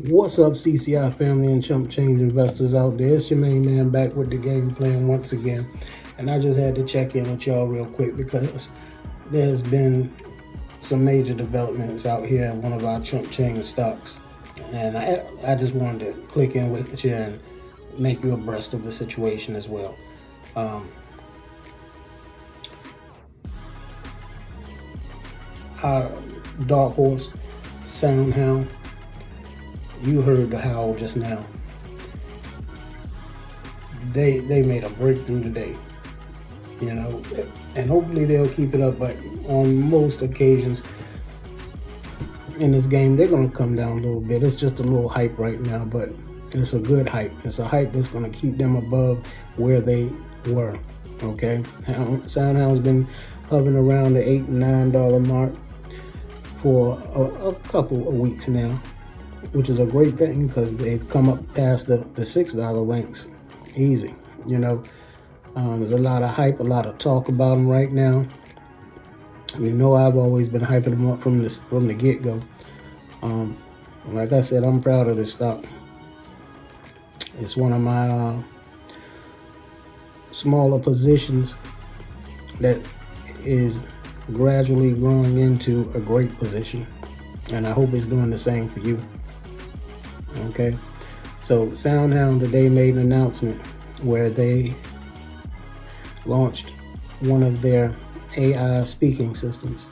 What's up, CCI family and chump change investors out there? It's your main man back with the game plan once again. And I just had to check in with y'all real quick because there's been some major developments out here in one of our chump change stocks. And I just wanted to click in with you and make you abreast of the situation as well. Our dark horse, SoundHound, you heard the howl just now. They made a breakthrough today, you know, and hopefully they'll keep it up. But on most occasions in this game, they're going to come down a little bit. It's just a little hype right now, but it's a good hype. It's a hype that's going to keep them above where they were. Okay, SoundHound's been hovering around the $8 and $9 mark for a couple of weeks now, which is a great thing because they've come up past the $6 ranks easy. You know, there's a lot of hype, a lot of talk about them right now. You know, I've always been hyping them up from the get-go. Like I said, I'm proud of this stock. It's one of my smaller positions that is gradually growing into a great position, and I hope it's doing the same for you. Okay, so SoundHound today made an announcement where they launched one of their AI speaking systems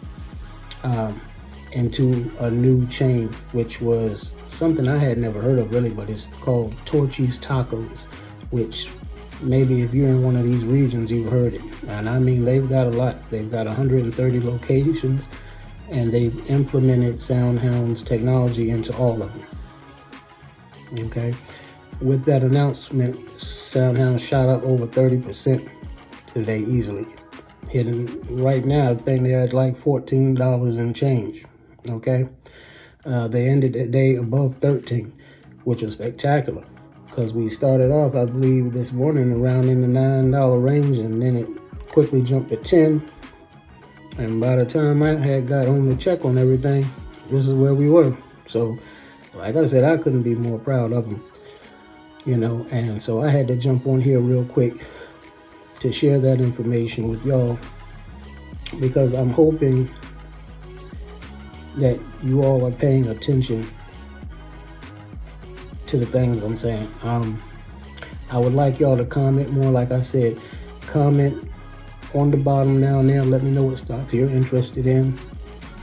into a new chain, which was something I had never heard of really, but it's called Torchy's Tacos, which maybe if you're in one of these regions, you've heard it. And I mean, they've got a lot. They've got 130 locations, and they've implemented SoundHound's technology into all of them. Okay, with that announcement, SoundHound shot up over 30% today easily. Hitting right now, I think they're at like $14 and change. Okay, they ended the day above 13, which was spectacular because we started off, I believe, this morning around in the $9 range, and then it quickly jumped to 10. And by the time I had got home to check on everything, this is where we were. So, like I said, I couldn't be more proud of them, you know, and so I had to jump on here real quick to share that information with y'all because I'm hoping that you all are paying attention to the things I'm saying. I would like y'all to comment more. Like I said, comment on the bottom down there. Let me know what stocks you're interested in.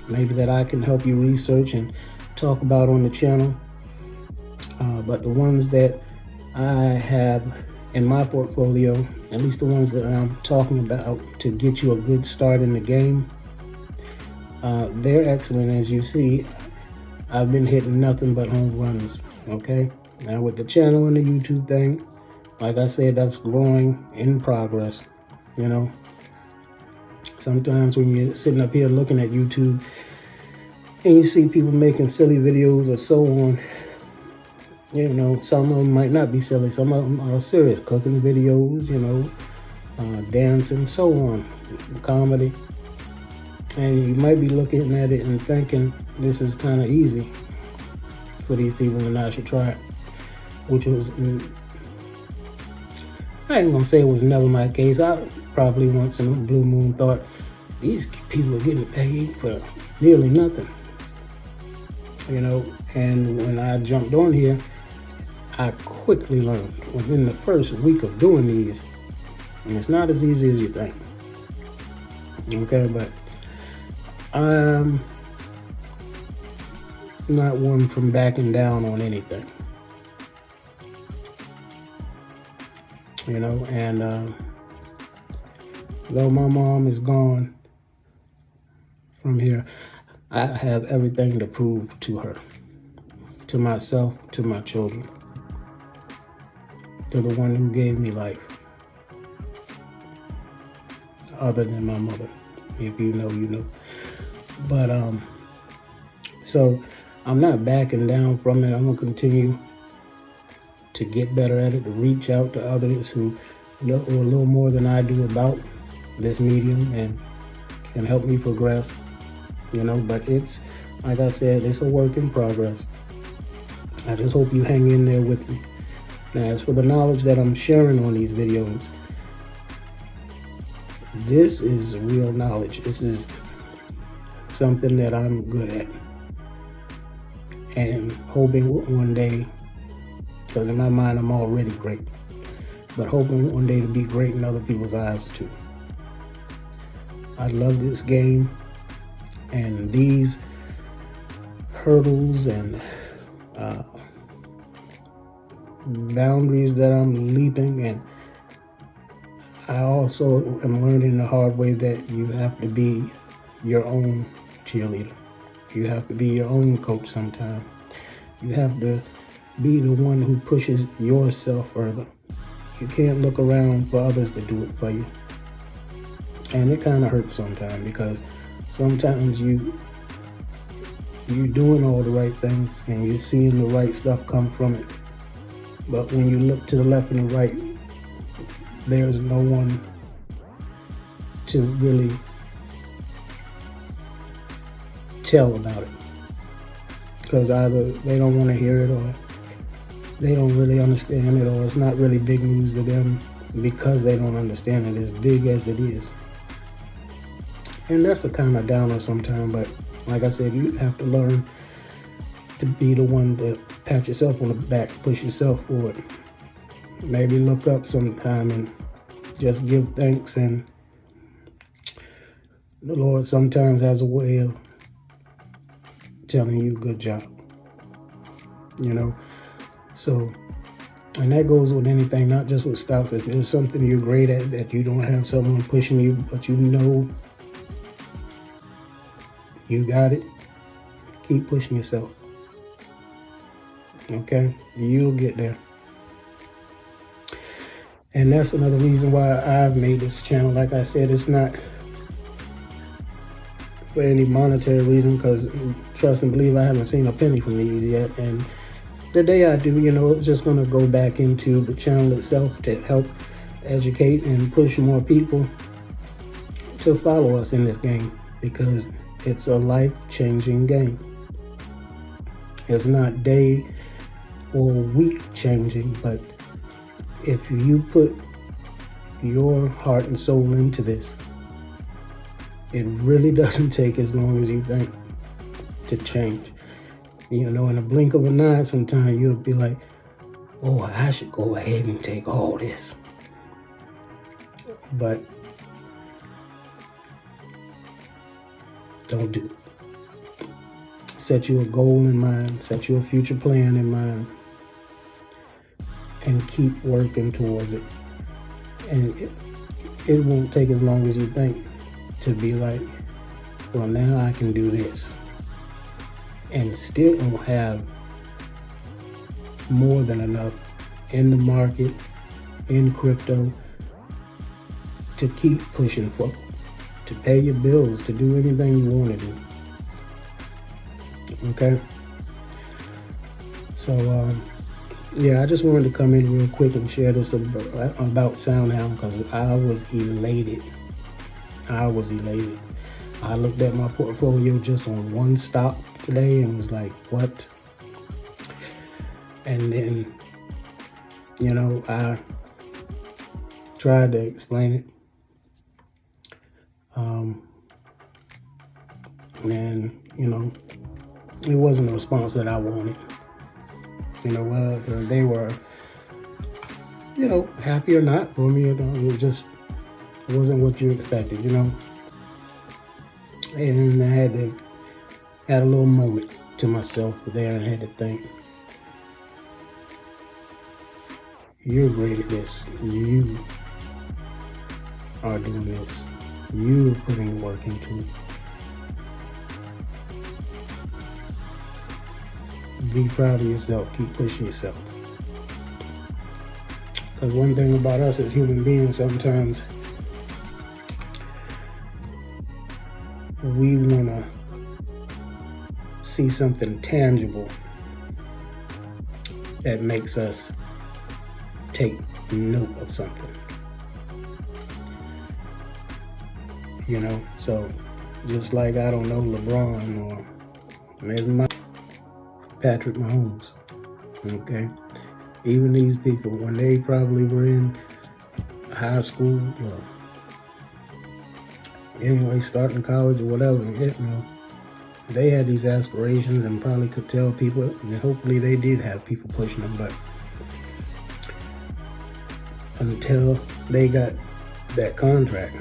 Maybe that I can help you research and talk about on the channel. But the ones that I have in my portfolio, at least the ones that I'm talking about to get you a good start in the game, they're excellent. As you see, I've been hitting nothing but home runs. Okay, now with the channel and the YouTube thing, like I said, that's growing in progress. You know, sometimes when you're sitting up here looking at YouTube and you see people making silly videos or so on, you know, some of them might not be silly, some of them are serious, cooking videos, you know, dancing, so on, comedy. And you might be looking at it and thinking this is kind of easy for these people and I should try it, which was, I ain't gonna say it was never my case. I probably once in a blue moon thought these people are getting paid for nearly nothing, you know. And when I jumped on here, I quickly learned within the first week of doing these, and it's not as easy as you think. Okay, but I'm not one from backing down on anything, you know. And though my mom is gone from here, I have everything to prove to her, to myself, to my children, to the one who gave me life, other than my mother. If you know, you know. But so I'm not backing down from it. I'm gonna continue to get better at it, to reach out to others who know a little more than I do about this medium and can help me progress, you know. But it's, like I said, it's a work in progress. I just hope you hang in there with me. Now, as for the knowledge that I'm sharing on these videos, this is real knowledge. This is something that I'm good at. And hoping one day, because in my mind I'm already great, but hoping one day to be great in other people's eyes too. I love this game, and these hurdles and boundaries that I'm leaping, and I also am learning the hard way that you have to be your own cheerleader. You have to be your own coach sometimes. You have to be the one who pushes yourself further. You can't look around for others to do it for you. And it kind of hurts sometimes, because sometimes you're doing all the right things and you're seeing the right stuff come from it. But when you look to the left and the right, there's no one to really tell about it. Because either they don't want to hear it, or they don't really understand it, or it's not really big news to them because they don't understand it as big as it is. And that's a kind of downer sometimes, but like I said, you have to learn to be the one to pat yourself on the back, push yourself forward. Maybe look up sometime and just give thanks, and the Lord sometimes has a way of telling you good job, you know. So, and that goes with anything, not just with stocks. If there's something you're great at that you don't have someone pushing you, but you know you got it, keep pushing yourself. Okay, you'll get there. And that's another reason why I've made this channel. Like I said, it's not for any monetary reason, because trust and believe, I haven't seen a penny from these yet. And the day I do, you know, it's just going to go back into the channel itself to help educate and push more people to follow us in this game, because it's a life-changing game. It's not day or week changing, but if you put your heart and soul into this, it really doesn't take as long as you think to change. You know, in a blink of an eye, sometimes you'll be like, oh, I should go ahead and take all this. But don't do it. Set you a goal in mind, set you a future plan in mind, and keep working towards it. And it won't take as long as you think to be like, well, now I can do this, and still have more than enough in the market, in crypto, to keep pushing forward, to pay your bills, to do anything you want to do. Okay? So, yeah, I just wanted to come in real quick and share this about SoundHound, because I was elated. I looked at my portfolio just on one stock today and was like, what? And then, you know, I tried to explain it. And, you know, it wasn't a response that I wanted. You know, whether they were, you know, happy or not for me, it just wasn't what you expected, you know. And I had a little moment to myself there and had to think, you're great at this. You are doing this. You're putting the work into it. Be proud of yourself. Keep pushing yourself. Because one thing about us as human beings, sometimes we want to see something tangible that makes us take note of something. You know, so just like, I don't know, LeBron or maybe Patrick Mahomes. Okay? Even these people, when they probably were in high school or anyway, starting college or whatever, they had these aspirations and probably could tell people, and hopefully they did have people pushing them, but until they got that contract,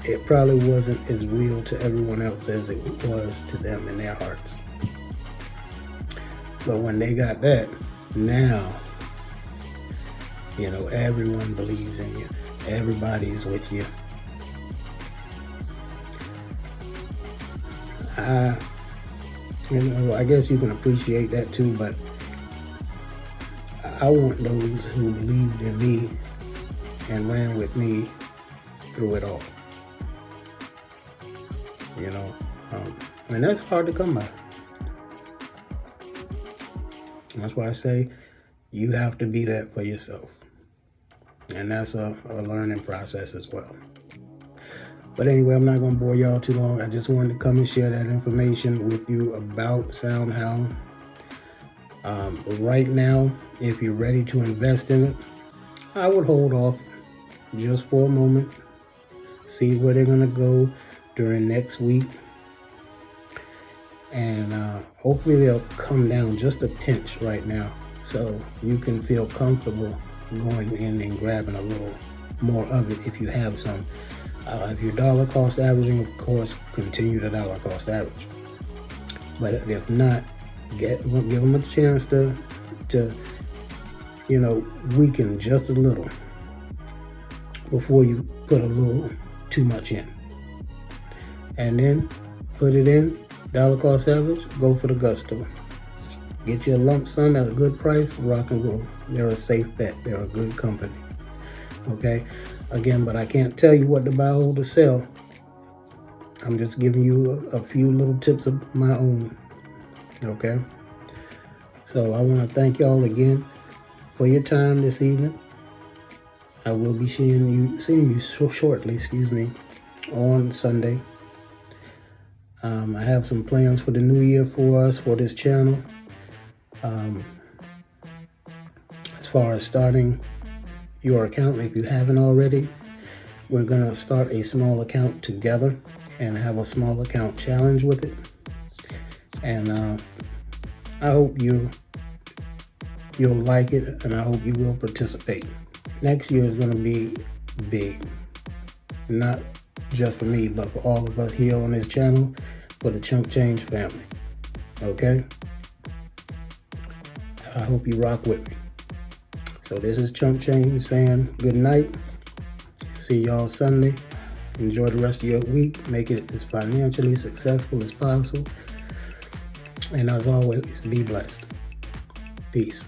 it probably wasn't as real to everyone else as it was to them in their hearts. But when they got that, now, everyone believes in you. Everybody's with you. I guess you can appreciate that too, but I want those who believed in me and ran with me through it all. And that's hard to come by. That's why I say you have to be that for yourself. And that's a learning process as well. But anyway, I'm not going to bore y'all too long. I just wanted to come and share that information with you about SoundHound. Right now, if you're ready to invest in it, I would hold off just for a moment. See where they're going to go during next week. And hopefully they'll come down just a pinch right now so you can feel comfortable going in and grabbing a little more of it if you have some. If you're dollar cost averaging, of course, continue to dollar cost average. But if not, give them a chance to weaken just a little before you put a little too much in. And then put it in, dollar cost average, go for the gusto. Get you a lump sum at a good price, rock and roll. They're a safe bet. They're a good company. Okay? Again, but I can't tell you what to buy or to sell. I'm just giving you a few little tips of my own. Okay? So I want to thank y'all again for your time this evening. I will be seeing you shortly, on Sunday. I have some plans for the new year for us, for this channel. As far as starting your account, if you haven't already, we're going to start a small account together and have a small account challenge with it. And I hope you'll like it, and I hope you will participate. Next year is going to be big. Not just for me, but for all of us here on this channel, for the Chunk Change family. Okay? I hope you rock with me. So this is Chunk Change saying good night. See y'all Sunday. Enjoy the rest of your week. Make it as financially successful as possible. And as always, be blessed. Peace.